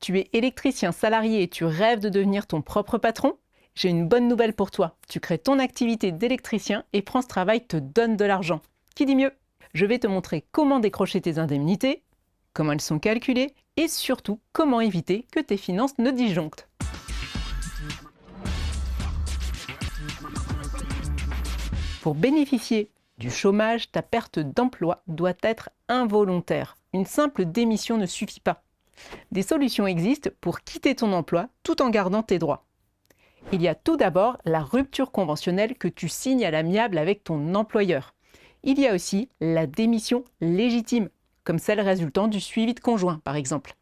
Tu es électricien salarié et tu rêves de devenir ton propre patron? J'ai une bonne nouvelle pour toi. Tu crées ton activité d'électricien et France Travail te donne de l'argent. Qui dit mieux? Je vais te montrer comment décrocher tes indemnités, comment elles sont calculées et surtout comment éviter que tes finances ne disjonctent. Pour bénéficier du chômage, ta perte d'emploi doit être involontaire. Une simple démission ne suffit pas. Des solutions existent pour quitter ton emploi tout en gardant tes droits. Il y a tout d'abord la rupture conventionnelle que tu signes à l'amiable avec ton employeur. Il y a aussi la démission légitime, comme celle résultant du suivi de conjoint par exemple.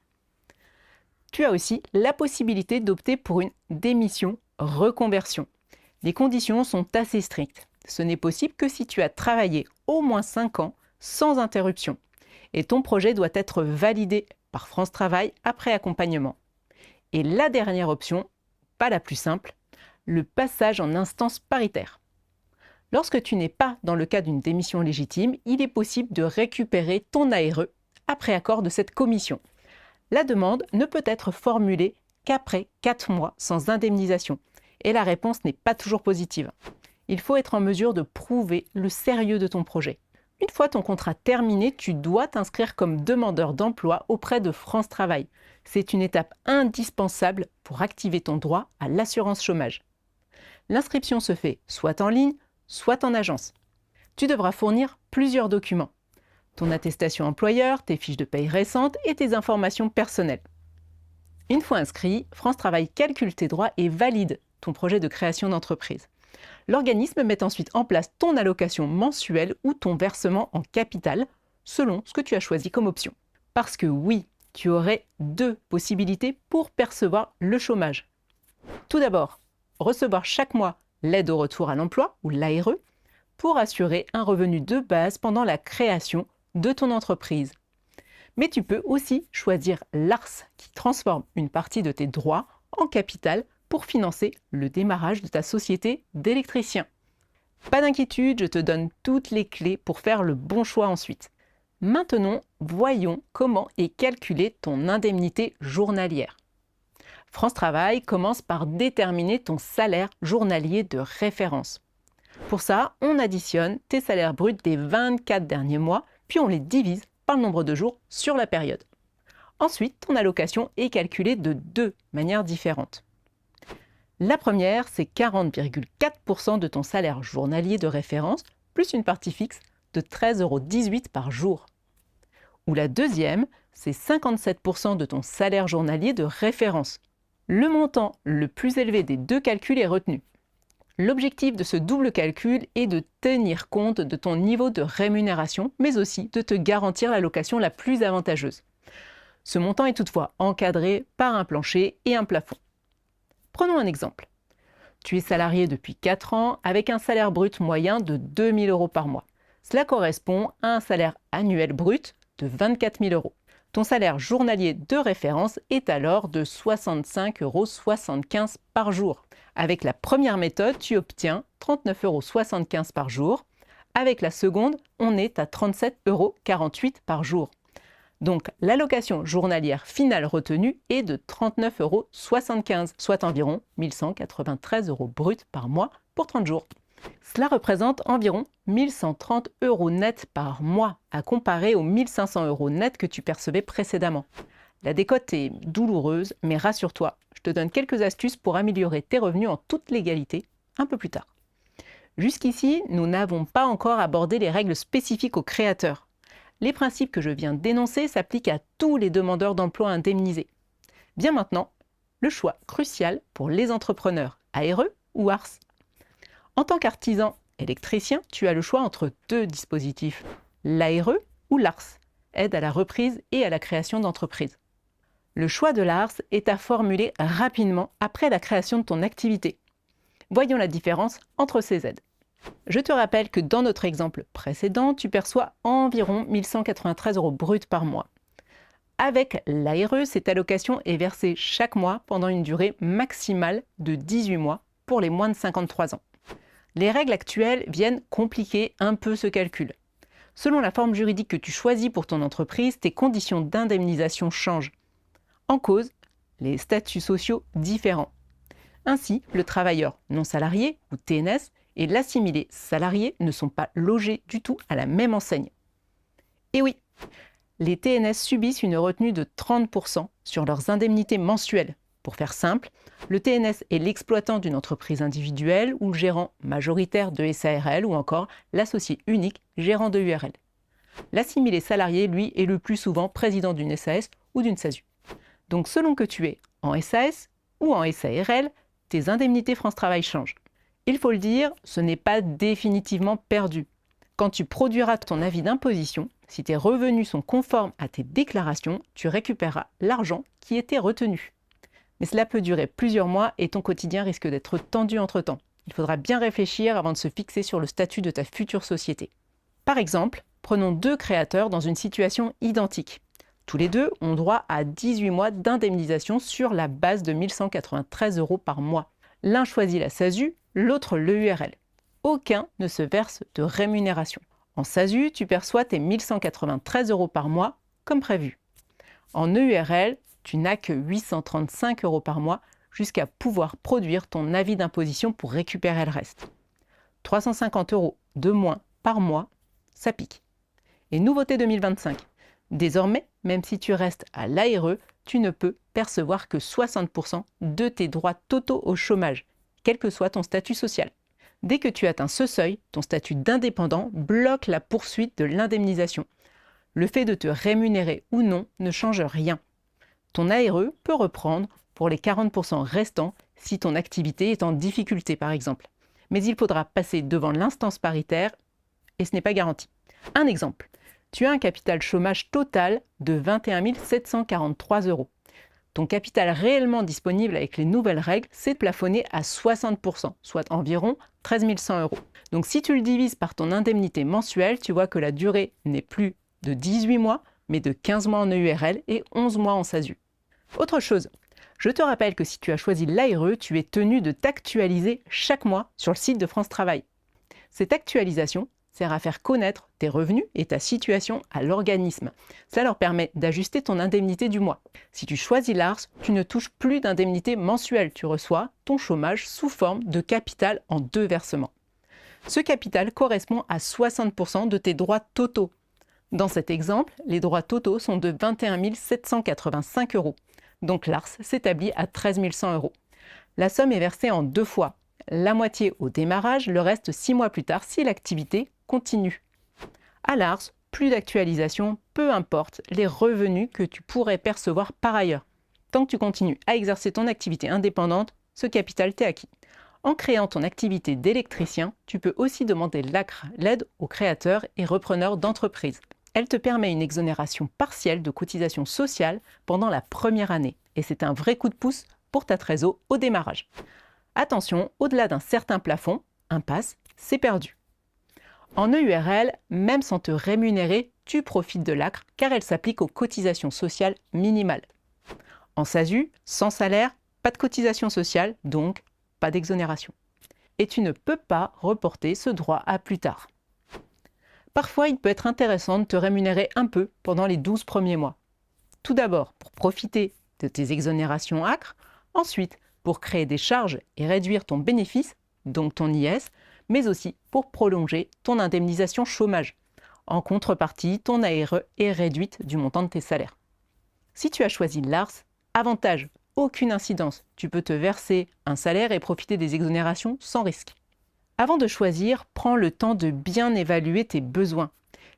Tu as aussi la possibilité d'opter pour une démission reconversion. Les conditions sont assez strictes. Ce n'est possible que si tu as travaillé au moins 5 ans sans interruption. Et ton projet doit être validé par France Travail après accompagnement. Et la dernière option, pas la plus simple, le passage en instance paritaire. Lorsque tu n'es pas dans le cas d'une démission légitime, il est possible de récupérer ton ARE après accord de cette commission. La demande ne peut être formulée qu'après 4 mois sans indemnisation. Et la réponse n'est pas toujours positive. Il faut être en mesure de prouver le sérieux de ton projet. Une fois ton contrat terminé, tu dois t'inscrire comme demandeur d'emploi auprès de France Travail. C'est une étape indispensable pour activer ton droit à l'assurance chômage. L'inscription se fait soit en ligne, soit en agence. Tu devras fournir plusieurs documents. Ton attestation employeur, tes fiches de paye récentes et tes informations personnelles. Une fois inscrit, France Travail calcule tes droits et valide ton projet de création d'entreprise. L'organisme met ensuite en place ton allocation mensuelle ou ton versement en capital, selon ce que tu as choisi comme option. Parce que oui, tu aurais 2 possibilités pour percevoir le chômage. Tout d'abord, recevoir chaque mois l'aide au retour à l'emploi, ou l'ARE, pour assurer un revenu de base pendant la création de ton entreprise. Mais tu peux aussi choisir l'ARS, qui transforme une partie de tes droits en capital pour financer le démarrage de ta société d'électricien. Pas d'inquiétude, je te donne toutes les clés pour faire le bon choix ensuite. Maintenant, voyons comment est calculée ton indemnité journalière. France Travail commence par déterminer ton salaire journalier de référence. Pour ça, on additionne tes salaires bruts des 24 derniers mois, puis on les divise par le nombre de jours sur la période. Ensuite, ton allocation est calculée de 2 manières différentes. La première, c'est 40,4% de ton salaire journalier de référence, plus une partie fixe de 13,18 € par jour. Ou la deuxième, c'est 57% de ton salaire journalier de référence. Le montant le plus élevé des 2 calculs est retenu. L'objectif de ce double calcul est de tenir compte de ton niveau de rémunération, mais aussi de te garantir l'allocation la plus avantageuse. Ce montant est toutefois encadré par un plancher et un plafond. Prenons un exemple. Tu es salarié depuis 4 ans avec un salaire brut moyen de 2 000 € par mois. Cela correspond à un salaire annuel brut de 24 000 €. Ton salaire journalier de référence est alors de 65,75 € par jour. Avec la première méthode, tu obtiens 39,75 € par jour. Avec la seconde, on est à 37,48 € par jour. Donc, l'allocation journalière finale retenue est de 39,75 €, soit environ 1 193 € brut par mois pour 30 jours. Cela représente environ 1 130 € net par mois, à comparer aux 1 500 € net que tu percevais précédemment. La décote est douloureuse, mais rassure-toi, je te donne quelques astuces pour améliorer tes revenus en toute légalité un peu plus tard. Jusqu'ici, nous n'avons pas encore abordé les règles spécifiques aux créateurs. Les principes que je viens d'énoncer s'appliquent à tous les demandeurs d'emploi indemnisés. Bien maintenant, le choix crucial pour les entrepreneurs, ARE ou ARS. En tant qu'artisan électricien, tu as le choix entre 2 dispositifs, l'ARE ou l'ARS, aide à la reprise et à la création d'entreprise. Le choix de l'ARS est à formuler rapidement après la création de ton activité. Voyons la différence entre ces aides. Je te rappelle que dans notre exemple précédent, tu perçois environ 1 193 € brut par mois. Avec l'ARE, cette allocation est versée chaque mois pendant une durée maximale de 18 mois pour les moins de 53 ans. Les règles actuelles viennent compliquer un peu ce calcul. Selon la forme juridique que tu choisis pour ton entreprise, tes conditions d'indemnisation changent. En cause, les statuts sociaux différents. Ainsi, le travailleur non salarié, ou TNS, et l'assimilé salarié ne sont pas logés du tout à la même enseigne. Et oui, les TNS subissent une retenue de 30% sur leurs indemnités mensuelles. Pour faire simple, le TNS est l'exploitant d'une entreprise individuelle ou le gérant majoritaire de SARL ou encore l'associé unique gérant de URL. L'assimilé salarié, lui, est le plus souvent président d'une SAS ou d'une SASU. Donc selon que tu es en SAS ou en SARL, tes indemnités France Travail changent. Il faut le dire, ce n'est pas définitivement perdu. Quand tu produiras ton avis d'imposition, si tes revenus sont conformes à tes déclarations, tu récupéreras l'argent qui était retenu. Mais cela peut durer plusieurs mois et ton quotidien risque d'être tendu entre-temps. Il faudra bien réfléchir avant de se fixer sur le statut de ta future société. Par exemple, prenons 2 créateurs dans une situation identique. Tous les 2 ont droit à 18 mois d'indemnisation sur la base de 1 193 € par mois. L'un choisit la SASU, l'autre l'EURL. Aucun ne se verse de rémunération. En SASU, tu perçois tes 1 193 € par mois, comme prévu. En EURL, tu n'as que 835 € par mois jusqu'à pouvoir produire ton avis d'imposition pour récupérer le reste. 350 € de moins par mois, ça pique. Et nouveauté 2025, désormais, même si tu restes à l'ARE, tu ne peux percevoir que 60% de tes droits totaux au chômage, quel que soit ton statut social. Dès que tu atteins ce seuil, ton statut d'indépendant bloque la poursuite de l'indemnisation. Le fait de te rémunérer ou non ne change rien. Ton ARE peut reprendre pour les 40% restants si ton activité est en difficulté par exemple. Mais il faudra passer devant l'instance paritaire et ce n'est pas garanti. Un exemple, tu as un capital chômage total de 21 743 €. Ton capital réellement disponible avec les nouvelles règles, c'est plafonné à 60%, soit environ 13 100 €. Donc si tu le divises par ton indemnité mensuelle, tu vois que la durée n'est plus de 18 mois, mais de 15 mois en EURL et 11 mois en SASU. Autre chose, je te rappelle que si tu as choisi l'ARE, tu es tenu de t'actualiser chaque mois sur le site de France Travail. Cette actualisation sert à faire connaître tes revenus et ta situation à l'organisme. Ça leur permet d'ajuster ton indemnité du mois. Si tu choisis l'ARS, tu ne touches plus d'indemnité mensuelle. Tu reçois ton chômage sous forme de capital en 2 versements. Ce capital correspond à 60% de tes droits totaux. Dans cet exemple, les droits totaux sont de 21 785 €. Donc l'ARS s'établit à 13 100 €. La somme est versée en 2 fois. La moitié au démarrage, le reste 6 mois plus tard si l'activité continue. À l'ARS, plus d'actualisation, peu importe les revenus que tu pourrais percevoir par ailleurs. Tant que tu continues à exercer ton activité indépendante, ce capital t'est acquis. En créant ton activité d'électricien, tu peux aussi demander l'ACRE, l'aide aux créateurs et repreneurs d'entreprises. Elle te permet une exonération partielle de cotisations sociales pendant la première année. Et c'est un vrai coup de pouce pour ta trésor au démarrage. Attention, au-delà d'un certain plafond, impasse, c'est perdu. En EURL, même sans te rémunérer, tu profites de l'ACRE car elle s'applique aux cotisations sociales minimales. En SASU, sans salaire, pas de cotisation sociale, donc pas d'exonération. Et tu ne peux pas reporter ce droit à plus tard. Parfois, il peut être intéressant de te rémunérer un peu pendant les 12 premiers mois. Tout d'abord, pour profiter de tes exonérations ACRE, ensuite, pour créer des charges et réduire ton bénéfice, donc ton IS, mais aussi pour prolonger ton indemnisation chômage. En contrepartie, ton ARE est réduite du montant de tes salaires. Si tu as choisi l'ARS, avantage, aucune incidence. Tu peux te verser un salaire et profiter des exonérations sans risque. Avant de choisir, prends le temps de bien évaluer tes besoins.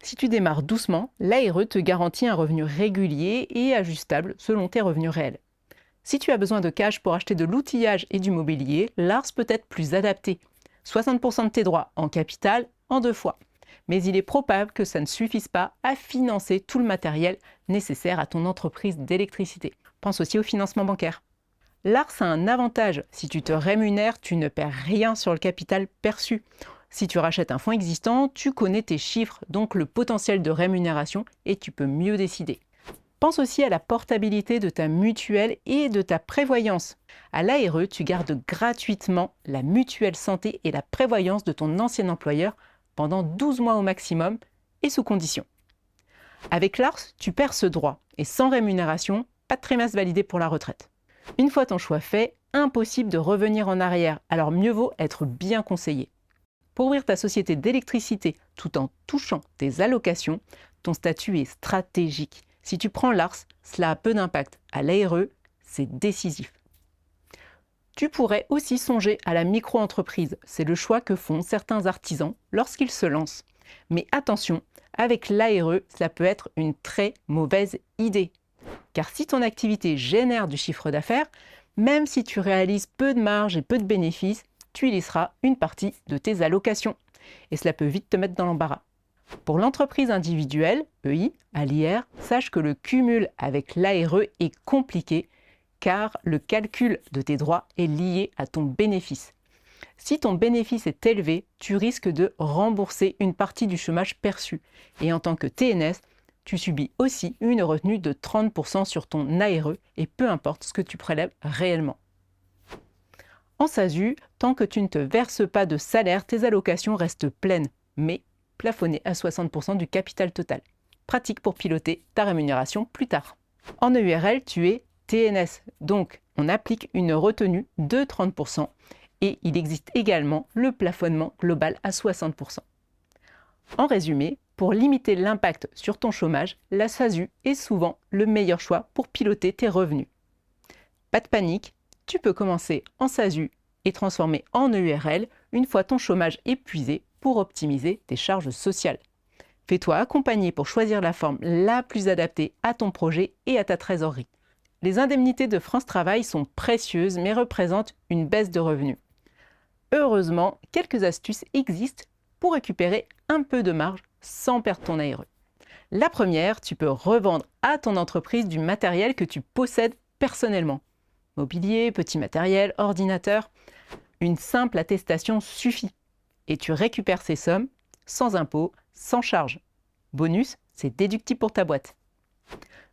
Si tu démarres doucement, l'ARE te garantit un revenu régulier et ajustable selon tes revenus réels. Si tu as besoin de cash pour acheter de l'outillage et du mobilier, l'ARS peut être plus adapté. 60% de tes droits en capital en 2 fois. Mais il est probable que ça ne suffise pas à financer tout le matériel nécessaire à ton entreprise d'électricité. Pense aussi au financement bancaire. L'ARS a un avantage. Si tu te rémunères, tu ne perds rien sur le capital perçu. Si tu rachètes un fonds existant, tu connais tes chiffres, donc le potentiel de rémunération, et tu peux mieux décider. Pense aussi à la portabilité de ta mutuelle et de ta prévoyance. À l'ARE, tu gardes gratuitement la mutuelle santé et la prévoyance de ton ancien employeur pendant 12 mois au maximum et sous condition. Avec l'ARS, tu perds ce droit et sans rémunération, pas de trimestre validé pour la retraite. Une fois ton choix fait, impossible de revenir en arrière, alors mieux vaut être bien conseillé. Pour ouvrir ta société d'électricité tout en touchant tes allocations, ton statut est stratégique. Si tu prends l'ARS, cela a peu d'impact. À l'ARE, c'est décisif. Tu pourrais aussi songer à la micro-entreprise. C'est le choix que font certains artisans lorsqu'ils se lancent. Mais attention, avec l'ARE, cela peut être une très mauvaise idée. Car si ton activité génère du chiffre d'affaires, même si tu réalises peu de marge et peu de bénéfices, tu y laisseras une partie de tes allocations. Et cela peut vite te mettre dans l'embarras. Pour l'entreprise individuelle, EI, à l'IR, sache que le cumul avec l'ARE est compliqué car le calcul de tes droits est lié à ton bénéfice. Si ton bénéfice est élevé, tu risques de rembourser une partie du chômage perçu. Et en tant que TNS, tu subis aussi une retenue de 30% sur ton ARE et peu importe ce que tu prélèves réellement. En SASU, tant que tu ne te verses pas de salaire, tes allocations restent pleines, mais plafonnées à 60% du capital total. Pratique pour piloter ta rémunération plus tard. En EURL, tu es TNS, donc on applique une retenue de 30% et il existe également le plafonnement global à 60%. En résumé, pour limiter l'impact sur ton chômage, la SASU est souvent le meilleur choix pour piloter tes revenus. Pas de panique, tu peux commencer en SASU et transformer en EURL une fois ton chômage épuisé pour optimiser tes charges sociales. Fais-toi accompagner pour choisir la forme la plus adaptée à ton projet et à ta trésorerie. Les indemnités de France Travail sont précieuses mais représentent une baisse de revenus. Heureusement, quelques astuces existent pour récupérer un peu de marge sans perdre ton ARE. La première, tu peux revendre à ton entreprise du matériel que tu possèdes personnellement. Mobilier, petit matériel, ordinateur. Une simple attestation suffit et tu récupères ces sommes sans impôt, sans charge. Bonus, c'est déductible pour ta boîte.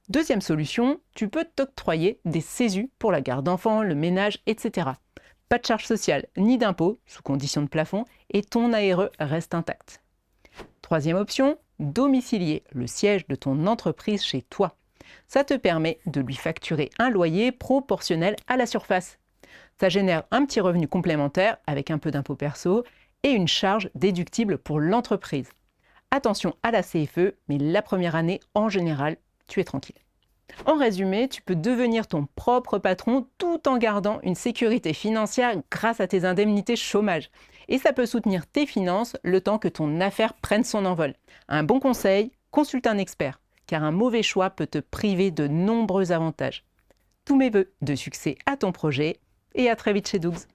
Deuxième solution, tu peux t'octroyer des CESU pour la garde d'enfants, le ménage, etc. Pas de charge sociale ni d'impôt, sous condition de plafond, et ton ARE reste intact. Troisième option, domicilier le siège de ton entreprise chez toi. Ça te permet de lui facturer un loyer proportionnel à la surface. Ça génère un petit revenu complémentaire avec un peu d'impôt perso et une charge déductible pour l'entreprise. Attention à la CFE, mais la première année, en général, tu es tranquille. En résumé, tu peux devenir ton propre patron tout en gardant une sécurité financière grâce à tes indemnités chômage. Et ça peut soutenir tes finances le temps que ton affaire prenne son envol. Un bon conseil, consulte un expert, car un mauvais choix peut te priver de nombreux avantages. Tous mes vœux de succès à ton projet et à très vite chez Dougs.